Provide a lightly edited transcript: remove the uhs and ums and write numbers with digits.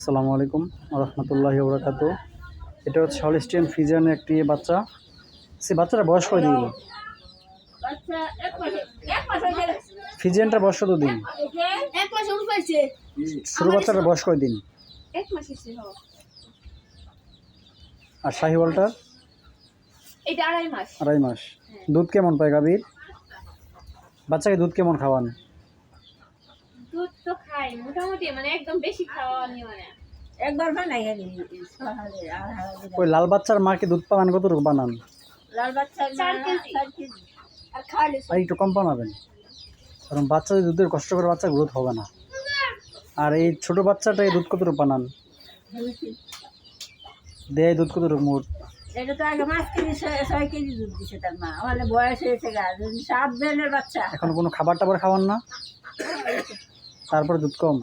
আসসালামু আলাইকুম রহমতুল্লাহি ওয়া বারাকাতুহু। এটা হচ্ছে হলিস্টিয়ান ফ্রিজিয়ানের একটি বাচ্চা। সে বাচ্চাটা বয়স কয়দিন? ফ্রিজিয়ানটার বয়স কতদিন? ছোট বাচ্চাটার বয়স কয়দিন? আর শাহিওয়ালটার? আড়াই মাস। দুধ কেমন পায় গাভীর? বাচ্চাকে দুধ কেমন খাওয়ান? দুধ তো খাই মোটামুটি, মানে একদম বেশি খাওয়া নিও না। একবার বানাই আনি সকালে। ওই লাল বাচ্চার মাকে দুধ পান কতটুকু বানান? লাল বাচ্চা 4 কেজি। আর খাইলে আর একটু কম বানাবেন, কারণ বাচ্চা যদি দুধের কষ্ট করে বাচ্চা গ্রোথ হবে না। আর এই ছোট বাচ্চাটাই দুধ কতটুকু বানান? দেয় দুধ কতটুকু মোট? এটা তো আগে 5 কেজি 6 কেজি দুধ দিছে তার মা। আমাদের বয়স হয়েছে গা, 7 দিনের বাচ্চা। এখন কোনো খাবার টাবার খাওয়ান না, তারপরে দুধ কম?